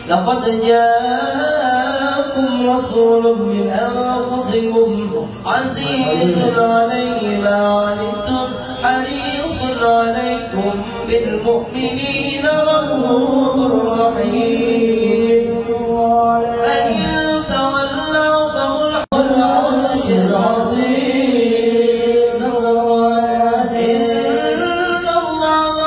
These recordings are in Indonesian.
لقد جاءكم رسول من أنفسكم عزيز عليه ما عنتم حريص عليكم بالمؤمنين رؤوف رحيم فإن تولوا فقل العرش العظيم إن الله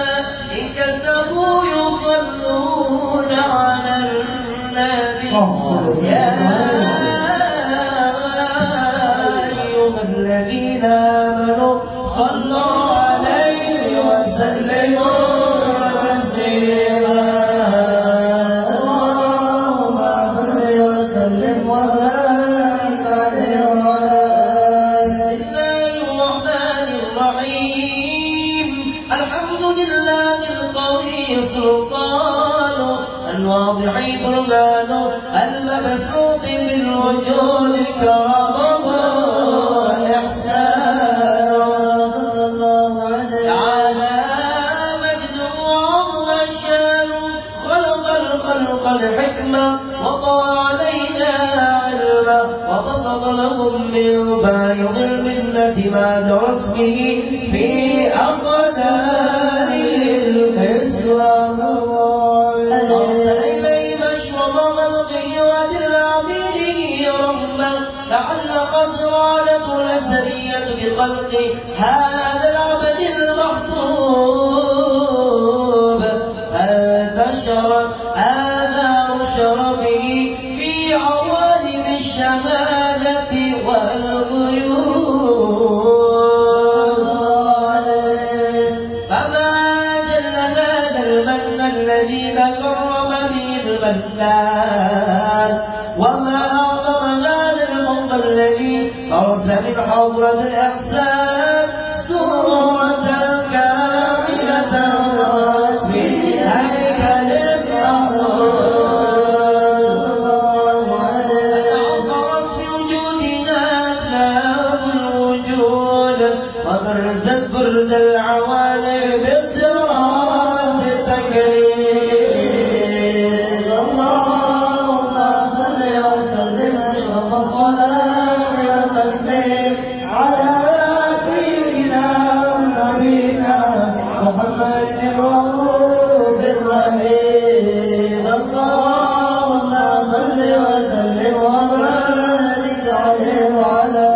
وملائكته يصلون على النبي يا أيها الذين آمنوا صلوا عليه وسلموا تسليما اللهم صل وسلم وبارك عليه وعلى آله. بسم الله الرحمن الرحيم. الحمد لله القوي سلطانه الواضح برهانه المبسوط بالوجود كرمه وإحسانه صلى الله عليه تعالى مجده وعظم شانه خلق الخلق الحكمة وطوى علينا علما وبسط لهم من فائض المنة ما درس به في أقداره القسوة أرسل إلينا أشرف خلقه وأجل عبيده رحمة لعل قد غالت الأسرية بخلق هذا العبد المحبوب فانتشرت آثار شرفه في عوالم الشهادة والغيوب فما جل هذا المن الذي كرم به المنان وما أعظم هذا الفضل الذي برز من حضرة الإحسان سورة كاملة من هيكل أعطرت في وجودها أفلام الوجود وبرزت برد العوالم بالتراث التكريم اللهم صل وسلم أشرف الصلاة والتسليم على سيدنا ونبينا محمد الرؤوف الرحيم اللهم صل وسلم وبارك عليه وعلى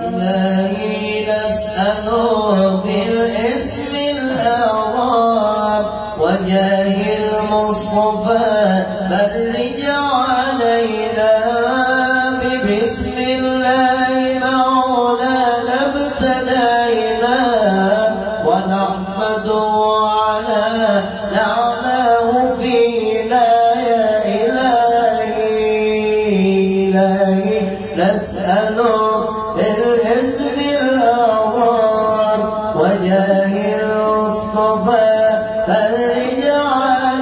إلهي نسأله بالاسم الأعظم وجاه المصطفى فرج علينا ببسم الله مولانا ابتدينا ونحمده على نعمه فينا يا إلهي نسأله بالاسم الأعظم وجاه المصطفى فرج علينا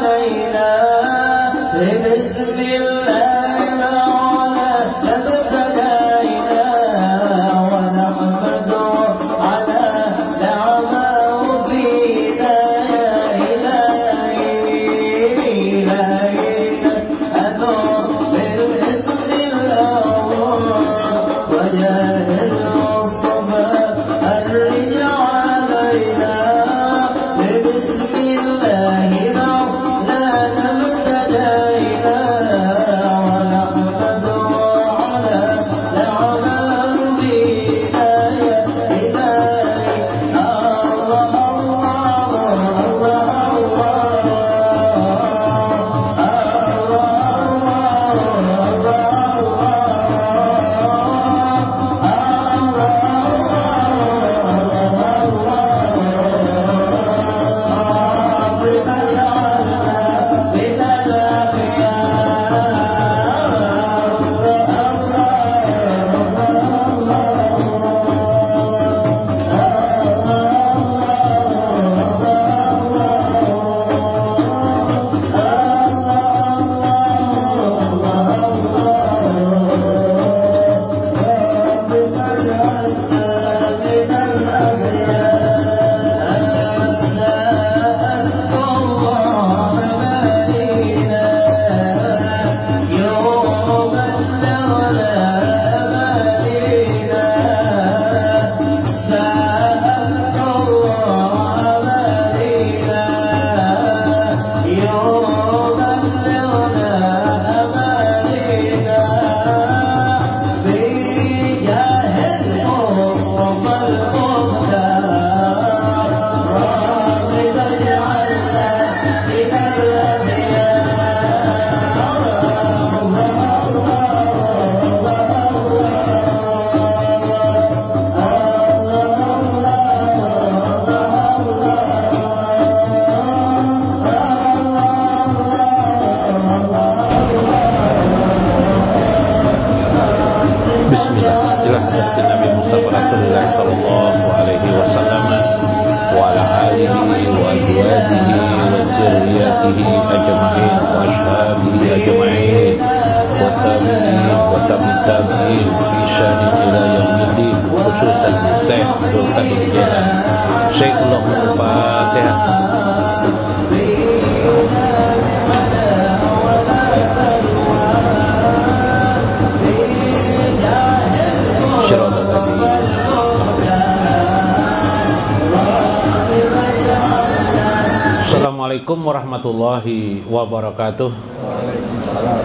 Assalamualaikum warahmatullahi wabarakatuh.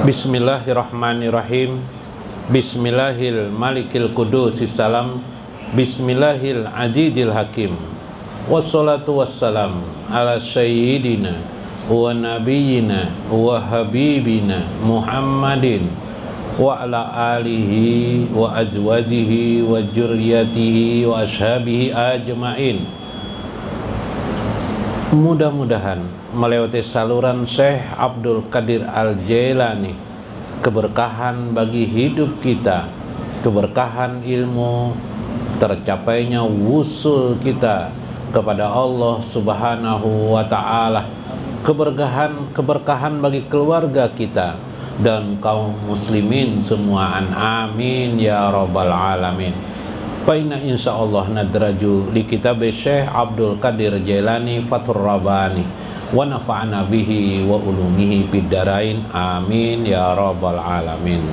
Bismillahirrahmanirrahim. Bismillahil malikil qudusis salam. Bismillahil azizil hakim. Wassalatu wassalam ala sayyidina wa nabiyyina wa habibina Muhammadin wa ala alihi wa azwajihi wa dzurriyyatihi wa ashabihi ajmain. Mudah-mudahan melewati saluran Syekh Abdul Qadir Al-Jailani keberkahan bagi hidup kita, keberkahan ilmu, tercapainya wusul kita kepada Allah Subhanahu wa Ta'ala, keberkahan bagi keluarga kita dan kaum muslimin semuaan, amin ya rabbal alamin. Paina insyaallah nadraju li kitab Syekh Abdul Qadir Jailani Fathur Rabbani wa nafa'ana bihi wa ulumihi fid darain, amin ya rabbal alamin.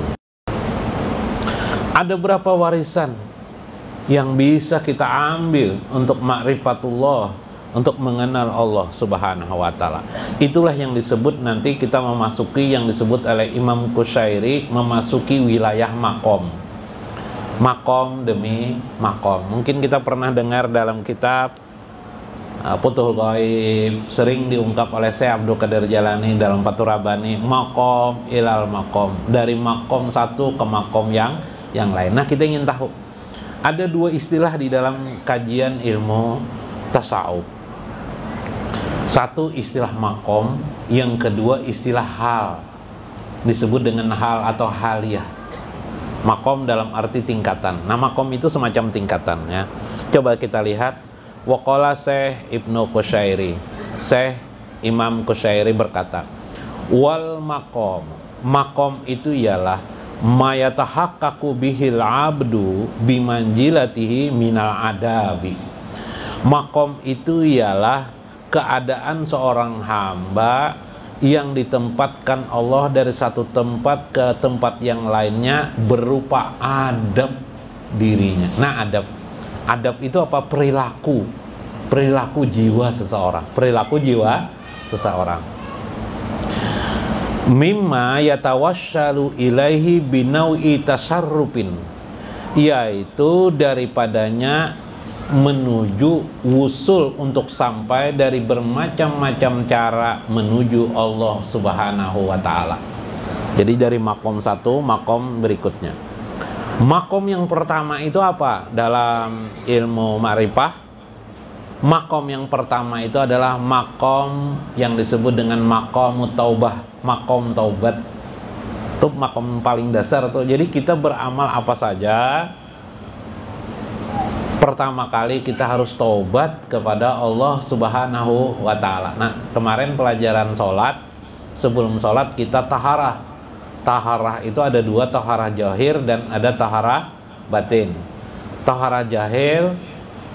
Ada berapa warisan yang bisa kita ambil untuk ma'rifatullah, untuk mengenal Allah Subhanahu wa Ta'ala? Itulah yang disebut nanti kita memasuki, yang disebut oleh Imam Qushairi, memasuki wilayah makom. Makom demi makom. Mungkin kita pernah dengar dalam kitab Futhul Ghaib, sering diungkap oleh Syekh Abdul Qadir Jailani dalam Fathur Rabbani, makom ilal makom, dari makom satu ke makom yang lain. Nah, kita ingin tahu, ada dua istilah di dalam kajian ilmu tasawuf. Satu istilah makom, yang kedua istilah hal, disebut dengan hal atau haliyah. Makom dalam arti tingkatan. Nah, makom itu semacam tingkatan ya. Coba kita lihat. Waqala Syekh Ibnu Qushairi, Syekh Imam Qushairi berkata, wal makom makom itu ialah mayatahaqqaqu bihil abdu bimanjilatihi minal adabi. Makom itu ialah keadaan seorang hamba yang ditempatkan Allah dari satu tempat ke tempat yang lainnya berupa adab dirinya. Nah, adab itu apa? Perilaku jiwa seseorang. Mimma yatawassalu ilaihi binau'i tasarrufin, yaitu daripadanya menuju wusul untuk sampai dari bermacam-macam cara menuju Allah Subhanahu wa ta'ala. Jadi dari makom satu, makom berikutnya. Makom yang pertama itu apa? Dalam ilmu ma'rifah, makom yang pertama itu adalah makom yang disebut dengan makom taubah, makom taubat. Itu makom paling dasar tuh. Jadi kita beramal apa saja, pertama kali kita harus taubat kepada Allah Subhanahu wa ta'ala. Nah, kemarin pelajaran sholat, sebelum sholat kita taharah. Taharah itu ada dua, taharah zahir dan ada taharah batin. Taharah zahir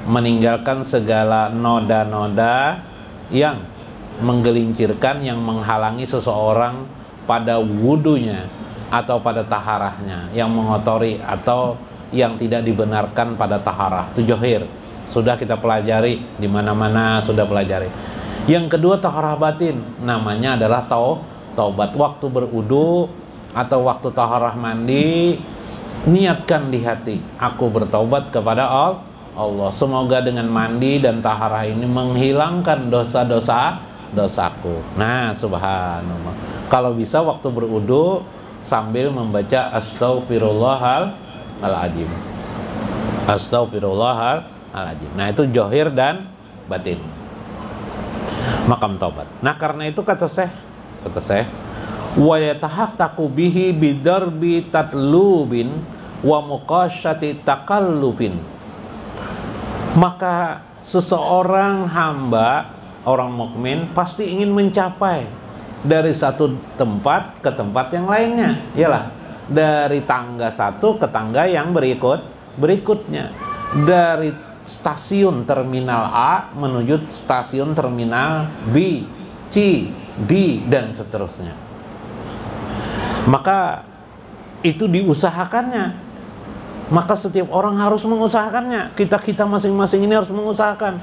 meninggalkan segala noda-noda yang menggelincirkan, yang menghalangi seseorang pada wudunya atau pada taharahnya, yang mengotori atau yang tidak dibenarkan pada taharah. Itu zahir. Sudah kita pelajari di mana-mana, sudah pelajari. Yang kedua taharah batin, namanya adalah taubat. Waktu berudu atau waktu taharah mandi, niatkan di hati, aku bertaubat kepada Allah. Semoga dengan mandi dan taharah ini menghilangkan dosaku. Nah, subhanallah. Kalau bisa waktu berudu sambil membaca astaghfirullahal-azim. Astaghfirullahal-azim. Nah, itu zahir dan batin. Makam taubat. Nah, karena itu kata Syekh, wa yatahaqqaqu bihi bidarbi tatlubin wa muqasyati takallubin. Maka seseorang hamba, orang mukmin pasti ingin mencapai dari satu tempat ke tempat yang lainnya. Iyalah, dari tangga satu ke tangga yang berikutnya. Dari stasiun terminal A menuju stasiun terminal B, C, D, dan seterusnya. Maka itu diusahakannya. Maka setiap orang harus mengusahakannya. Kita masing-masing ini harus mengusahakan.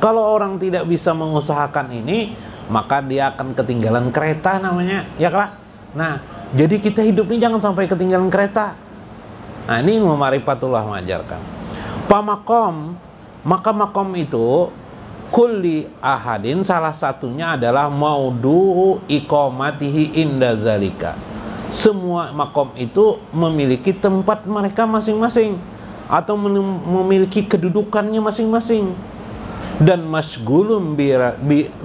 Kalau orang tidak bisa mengusahakan ini, maka dia akan ketinggalan kereta namanya, ya kan? Nah, jadi kita hidup ini jangan sampai ketinggalan kereta. Nah, ini Ma'rifatullah mengajarkan. Maka makom itu kulli ahadin, salah satunya adalah maudu'u iqamatihi inda zalika. Semua makom itu memiliki tempat mereka masing-masing atau memiliki kedudukannya masing-masing. Dan masgulum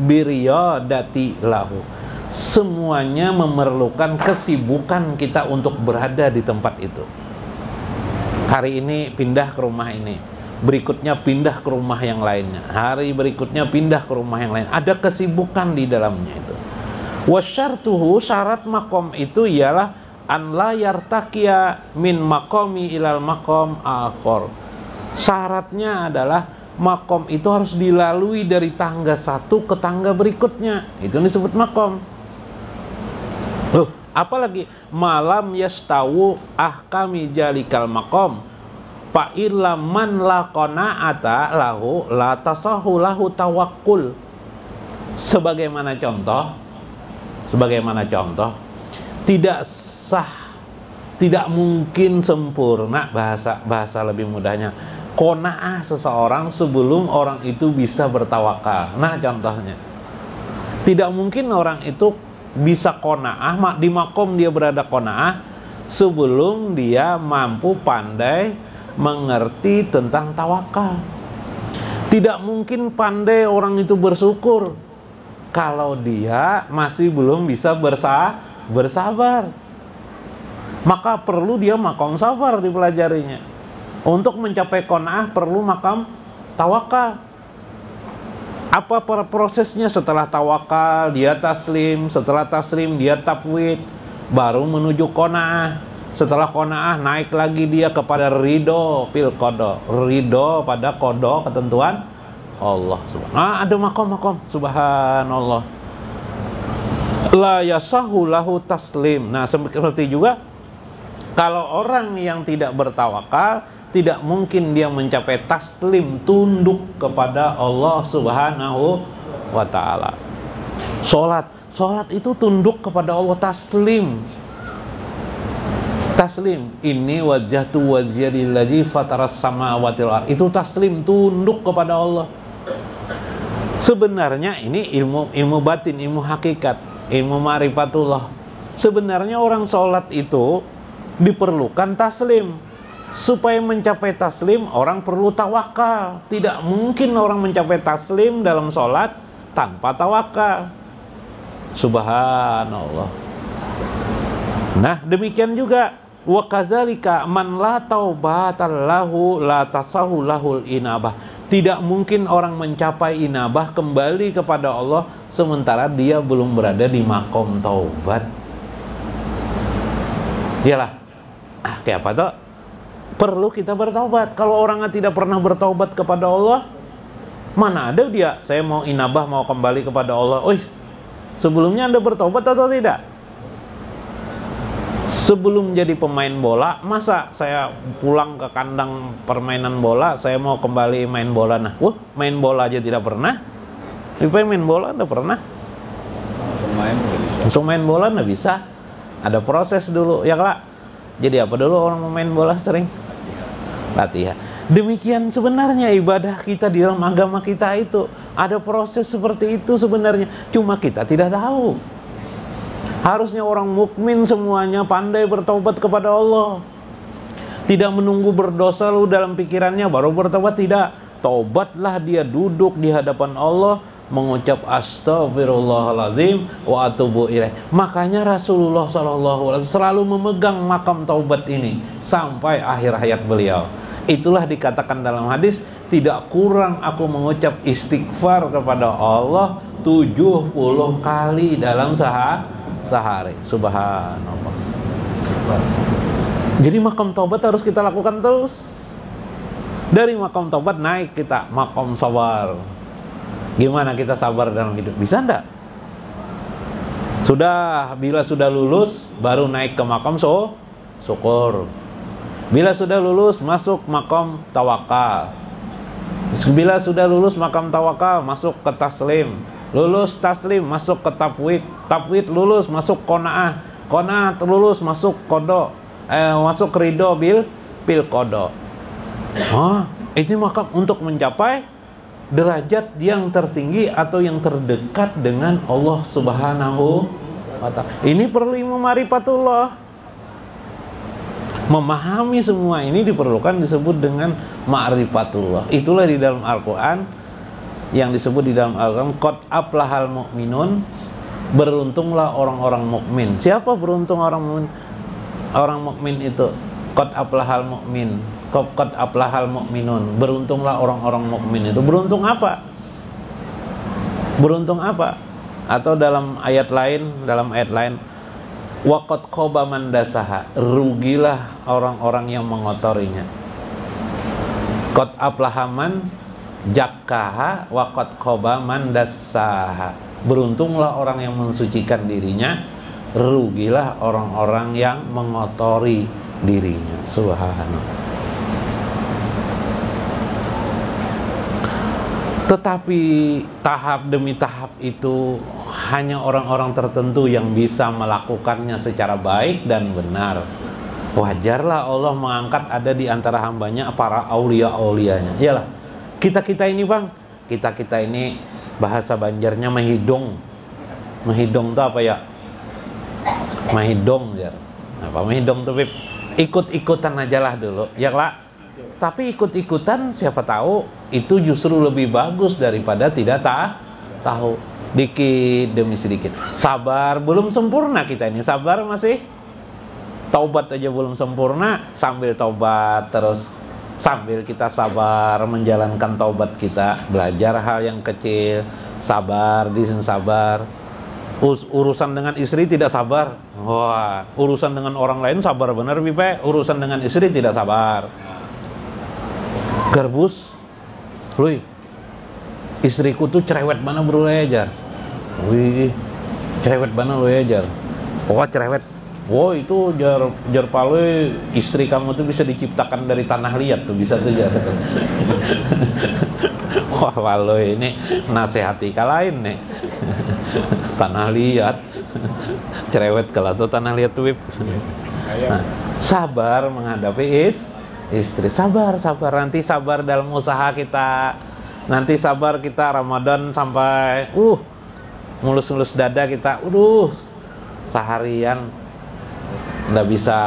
biriyadati lahu. Semuanya memerlukan kesibukan kita untuk berada di tempat itu. Hari ini pindah ke rumah ini, berikutnya pindah ke rumah yang lainnya, hari berikutnya pindah ke rumah yang lain. Ada kesibukan di dalamnya itu. Wasyartuhu, syarat makom itu ialah an la yartaqiya min maqami ilal maqam akhar. Syaratnya adalah makom itu harus dilalui dari tangga satu ke tangga berikutnya. Itu disebut makom. Loh, apalagi malam yastawu ahkami jalikal makom fa illa man la qana'ata lahu la tasahu lahu tawakkul. Sebagaimana contoh, tidak sah, tidak mungkin sempurna, bahasa lebih mudahnya, qanaah seseorang sebelum orang itu bisa bertawakal. Nah, contohnya, tidak mungkin orang itu bisa qanaah, di makom dia berada qanaah sebelum dia mampu pandai mengerti tentang tawakal. Tidak mungkin pandai orang itu bersyukur kalau dia masih belum bisa bersabar. Maka perlu dia makom sabar dipelajarinya. Untuk mencapai qanaah perlu makam tawakal. Apa prosesnya setelah tawakal? Dia taslim, setelah taslim dia tafwid, baru menuju qanaah. Setelah qanaah naik lagi dia kepada ridho fil qada, ridho pada qada ketentuan Allah. Ada makom subhanallah. La yasahu lahu taslim. Nah, seperti juga kalau orang yang tidak bertawakal, tidak mungkin dia mencapai taslim, tunduk kepada Allah Subhanahu wa ta'ala. Salat itu tunduk kepada Allah, taslim. Ini wajjahtu wajhiya lillazi fataras samawati wal ardh. Itu taslim, tunduk kepada Allah. Sebenarnya ini ilmu batin, ilmu hakikat, ilmu ma'rifatullah. Sebenarnya orang sholat itu diperlukan taslim. Supaya mencapai taslim, orang perlu tawakal. Tidak mungkin orang mencapai taslim dalam sholat tanpa tawakal. Subhanallah. Nah, demikian juga wa kadzalika man la taubatan lahu la tasahu lahul inabah. Tidak mungkin orang mencapai inabah, kembali kepada Allah, sementara dia belum berada di makom taubat. Iyalah, kayak apa tuh? Perlu kita bertaubat. Kalau orang tidak pernah bertaubat kepada Allah, mana ada dia, saya mau inabah, mau kembali kepada Allah. Sebelumnya Anda bertaubat atau tidak? Sebelum jadi pemain bola, masa saya pulang ke kandang permainan bola, saya mau kembali main bola? Nah, main bola aja tidak pernah. Main bola Anda pernah? Langsung main bola Anda bisa. Ada proses dulu, ya Kak. Jadi apa dulu orang main bola sering? Latihan. Demikian sebenarnya ibadah kita di dalam agama kita itu. Ada proses seperti itu sebenarnya. Cuma kita tidak tahu. Harusnya orang mukmin semuanya pandai bertaubat kepada Allah. Tidak menunggu berdosa lalu dalam pikirannya baru bertaubat, tidak. Taubatlah dia duduk di hadapan Allah, mengucap astagfirullahaladzim wa atubu ilaih. Makanya Rasulullah SAW selalu memegang makam taubat ini sampai akhir hayat beliau. Itulah dikatakan dalam hadis, tidak kurang aku mengucap istighfar kepada Allah 70 kali dalam sehari. Subhanallah. Jadi makam taubat harus kita lakukan terus. Dari makam taubat naik kita makam sabar. Gimana kita sabar dalam hidup? Bisa enggak? Bila sudah lulus baru naik ke makam syukur. Bila sudah lulus masuk makam tawakal. Bila sudah lulus makam tawakal masuk ke taslim. Lulus taslim masuk ke tafwid lulus masuk qanaah lulus masuk qada, masuk ridho bil qada. Ini makam untuk mencapai derajat yang tertinggi atau yang terdekat dengan Allah Subhanahu wa ta'ala. Ini perlu ilmu ma'rifatullah. Memahami semua ini diperlukan, disebut dengan ma'rifatullah. Itulah di dalam Al-Quran yang disebut di dalam Al-Quran qad aflahal mu'minun, beruntunglah orang-orang mukmin. Siapa beruntung orang mukmin? Orang mukmin itu qad aflahal mu'min, qad aflahal mu'minun. Beruntunglah orang-orang mukmin itu. Beruntung apa? Beruntung apa? Atau dalam ayat lain waqad khaba man dasaha, rugilah orang-orang yang mengotorinya. Qad aflaha man jakkaha waqad khaba man dasaha. Beruntunglah orang yang mensucikan dirinya, rugilah orang-orang yang mengotori dirinya. Subhanallah. Tetapi tahap demi tahap itu hanya orang-orang tertentu yang bisa melakukannya secara baik dan benar. Wajarlah Allah mengangkat ada di antara hambanya para aulia-aulianya. Iyalah, kita ini bang, kita ini bahasa Banjarnya mahidong. Mahidong itu apa ya? Mahidong ya. Apa mahidong tuh, Bib? Ikut-ikutan aja lah dulu, ya lah. Tapi ikut-ikutan siapa tahu itu justru lebih bagus daripada tidak tahu. Dikit demi sedikit. Sabar, belum sempurna kita ini. Sabar masih. Taubat aja belum sempurna, sambil taubat terus. Sambil kita sabar menjalankan taubat kita, belajar hal yang kecil, sabar, sabar. Urusan dengan istri tidak sabar. Wah, urusan dengan orang lain sabar bener Bipe, urusan dengan istri tidak sabar. Garbus, Lui, istriku tuh cerewet mana bro ajar. Wih, cerewet mana lu ajar. Wah cerewet. Wah itu jar palwe istri kamu tuh bisa diciptakan dari tanah liat tuh, bisa tuh jar. Wah walau ini nasihati kalahin nih. Tanah liat. Cerewet kalau tuh tanah liat tuh. Nah, sabar menghadapi istri. Sabar nanti sabar dalam usaha kita. Nanti sabar kita Ramadan sampai mulus-mulus dada kita. Seharian nggak bisa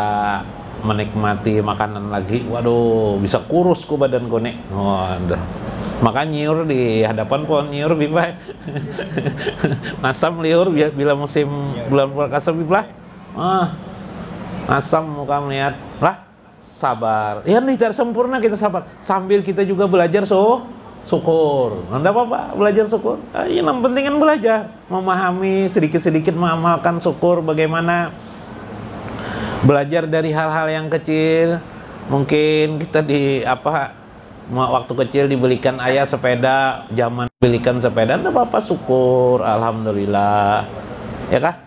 menikmati makanan lagi. Waduh, bisa kurus ku badan gue nih. Waduh. Maka nyiur di hadapan pohon nyiur Bipa. Asam liur bila musim bulan puasa Bipa. Asam muka melihat lah. Sabar. Ya nih cara sempurna kita sabar. Sambil kita juga belajar syukur. Enggak apa-apa belajar syukur. Yang penting kan belajar, memahami sedikit-sedikit mengamalkan syukur, bagaimana belajar dari hal-hal yang kecil. Mungkin kita waktu kecil dibelikan ayah sepeda, zaman belikan sepeda, enggak apa-apa syukur, alhamdulillah. Ya kah?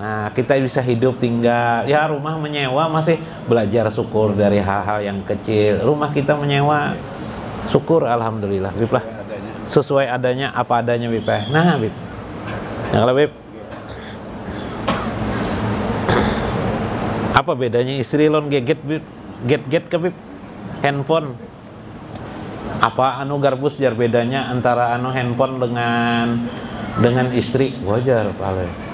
Nah, kita bisa hidup tinggal, ya rumah menyewa masih belajar syukur dari hal-hal yang kecil. Rumah kita menyewa, syukur alhamdulillah Bib lah. Sesuai adanya, apa adanya Bib. Nah Bib. Yang kalau Bib, apa bedanya istri lon get ke Bib? Handphone. Apa garbus jar bedanya antara handphone dengan istri? Wajar pale.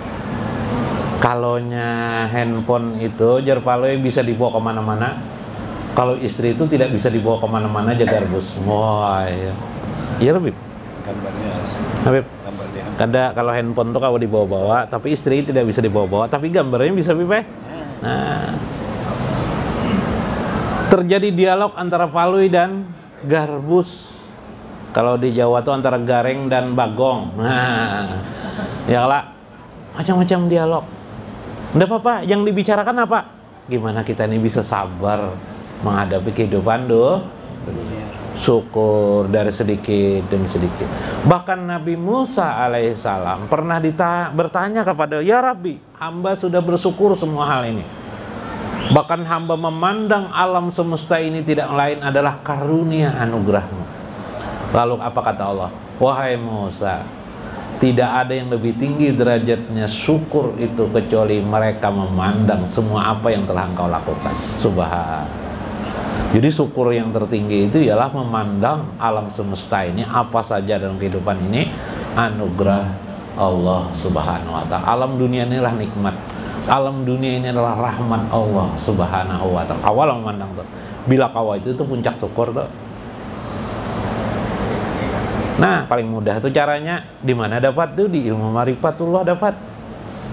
Kalonya handphone itu jar pale bisa dibawa kemana-mana. Kalau istri itu tidak bisa dibawa kemana-mana aja garbus. Wah ya. Iya Bib. Gambarnya. Bib. Kada kalau handphone tuh kalau dibawa-bawa, tapi istri tidak bisa dibawa-bawa, tapi gambarnya bisa Bib. Nah. Terjadi dialog antara Palui dan garbus. Kalau di Jawa tuh antara gareng dan bagong. Nah. Ya lah. Macam-macam dialog. Enggak apa-apa, yang dibicarakan apa? Gimana kita ini bisa sabar menghadapi kehidupan syukur dari sedikit demi sedikit. Bahkan Nabi Musa alaihissalam pernah bertanya kepada, ya Rabbi, hamba sudah bersyukur semua hal ini. Bahkan hamba memandang alam semesta ini tidak lain adalah karunia anugerahmu. Lalu apa kata Allah? Wahai Musa, tidak ada yang lebih tinggi derajatnya syukur itu kecuali mereka memandang semua apa yang telah engkau lakukan. Subhan. Jadi syukur yang tertinggi itu ialah memandang alam semesta ini, apa saja dalam kehidupan ini anugerah Allah Subhanahu wa ta'ala. Alam dunia inilah nikmat. Alam dunia ini adalah rahmat Allah Subhanahu wa ta'ala. Awal memandang tuh. Bila kau itu puncak syukur tuh. Nah, paling mudah tuh caranya di mana dapat tuh? Di ilmu ma'rifatullah dapat.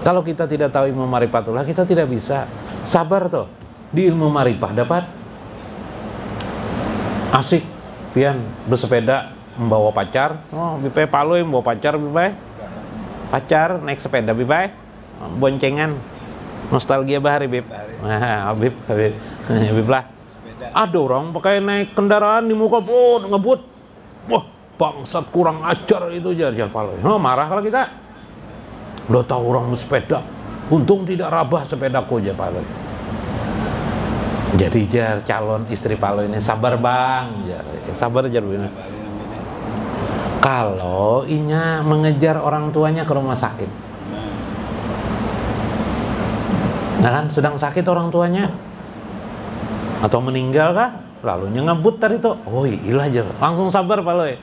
Kalau kita tidak tahu ilmu ma'rifatullah, kita tidak bisa sabar tuh. Di ilmu ma'rifah dapat. Asik pian bersepeda membawa pacar. Oh, Bipai Palui membawa pacar Bipai. Pacar naik sepeda Bipai. Boncengan. Nostalgia bahari Bib. Nah, Bib lah. Ada orang pakai naik kendaraan di muka ngebut. Wah, bangsat kurang ajar itu jar Palui. No, marah kalau kita. Udah tahu orang bersepeda. Untung tidak rabah sepedaku jar Palui. Jadi jar calon istri Palui ini sabar bang, jar. Sabar jar begini. Kalau inya mengejar orang tuanya ke rumah sakit, nah kan sedang sakit orang tuanya atau meninggal kah? Lalu ngebut tadi tuh, oh ilah jar, langsung sabar Palui.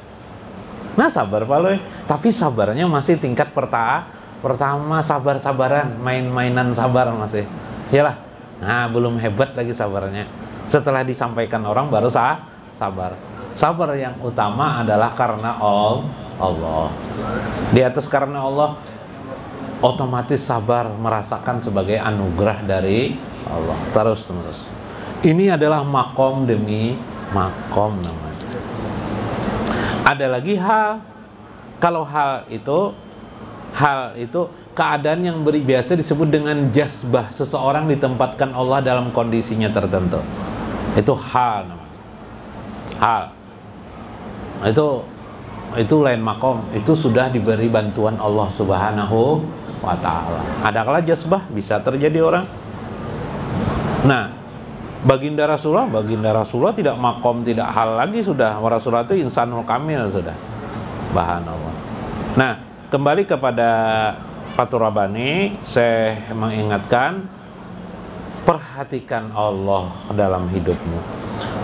Nah sabar Palui, tapi sabarnya masih tingkat pertama sabar-sabaran, main-mainan sabar masih, iyalah. Nah, belum hebat lagi sabarnya. Setelah disampaikan orang baru sabar. Sabar yang utama adalah karena Allah. Di atas karena Allah, otomatis sabar merasakan sebagai anugerah dari Allah. Terus. Ini adalah makom demi makom namanya. Ada lagi hal. Kalau hal itu keadaan yang biasa disebut dengan jazbah, seseorang ditempatkan Allah dalam kondisinya tertentu. Itu hal namanya. Hal. Itu lain makom, itu sudah diberi bantuan Allah Subhanahu wa ta'ala. Adakala jazbah bisa terjadi orang. Nah, baginda Rasulullah tidak makom, tidak hal lagi sudah. Rasulullah itu insanul kamil sudah. Subhanallah. Nah, kembali kepada Fathur Rabbani, saya mengingatkan, perhatikan Allah dalam hidupmu.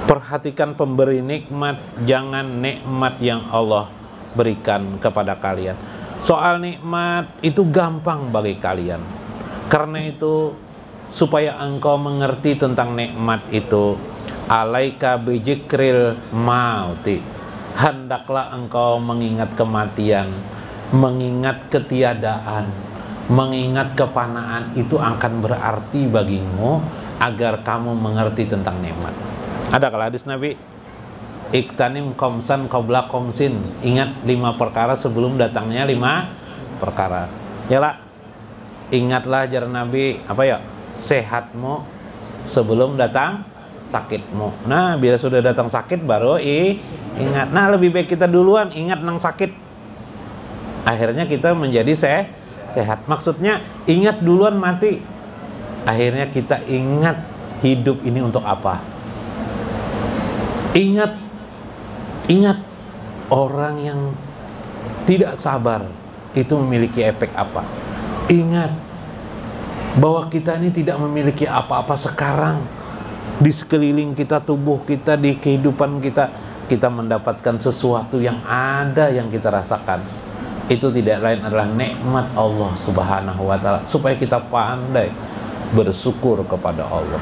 Perhatikan pemberi nikmat, jangan nikmat yang Allah berikan kepada kalian. Soal nikmat itu gampang bagi kalian. Karena itu, supaya engkau mengerti tentang nikmat itu, alaika bijikril mauti, hendaklah engkau mengingat kematian, mengingat ketiadaan, mengingat kefanaan. Itu akan berarti bagimu agar kamu mengerti tentang nikmat. Ada kalau hadis Nabi, iktanim komsan qabla komsin, ingat 5 perkara sebelum datangnya 5 perkara. Yalah, ingatlah ajaran Nabi, apa ya, sehatmu sebelum datang sakitmu. Nah, bila sudah datang sakit baru ingat. Nah, lebih baik kita duluan ingat nang sakit, akhirnya kita menjadi sehat. Maksudnya ingat duluan mati, akhirnya kita ingat hidup ini untuk apa. Ingat orang yang tidak sabar itu memiliki efek apa. Ingat bahwa kita ini tidak memiliki apa-apa sekarang. Di sekeliling kita, tubuh kita, di kehidupan kita, kita mendapatkan sesuatu yang ada yang kita rasakan. Itu tidak lain adalah nikmat Allah Subhanahu wa ta'ala, supaya kita pandai bersyukur kepada Allah.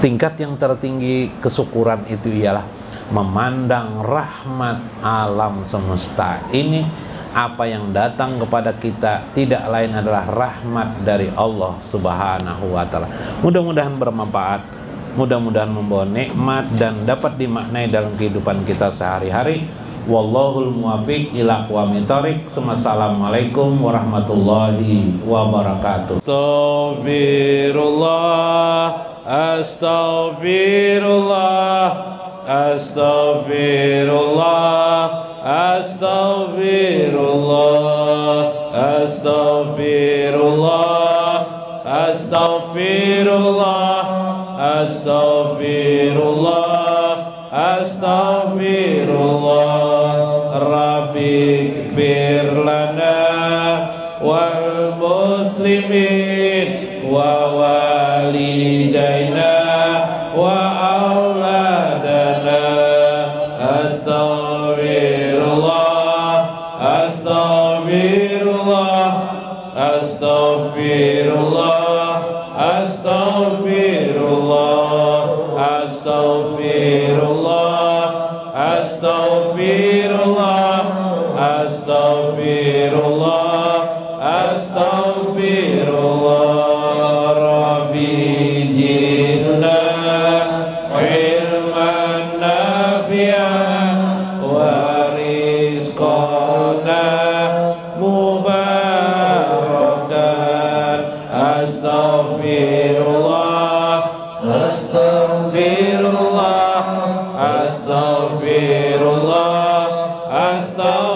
Tingkat yang tertinggi kesyukuran itu ialah memandang rahmat alam semesta ini. Apa yang datang kepada kita tidak lain adalah rahmat dari Allah Subhanahu wa ta'ala. Mudah-mudahan bermanfaat, mudah-mudahan membawa nikmat dan dapat dimaknai dalam kehidupan kita sehari-hari. Wallahul muwaffiq ila aqwamit thoriq. Assalamualaikum warahmatullahi wabarakatuh. Astaghfirullah, astaghfirullah, astaghfirullah, astaghfirullah, astaghfirullah, astaghfirullah, astaghfirullah. Rabbi ighfir lana wal muslimin wa walidaina wa auladana. Astaghfirullah, astaghfirullah, astaghfirullah, astaghfirullah, astaghfirullah, astaghfirullah, astaghfirullah, astaghfirullah. Rabbi zidna ilman nafi'an wa rizqana mubarakan. Astaghfirullah, astaghfirullah, astaghfirullah, astaghfirullah.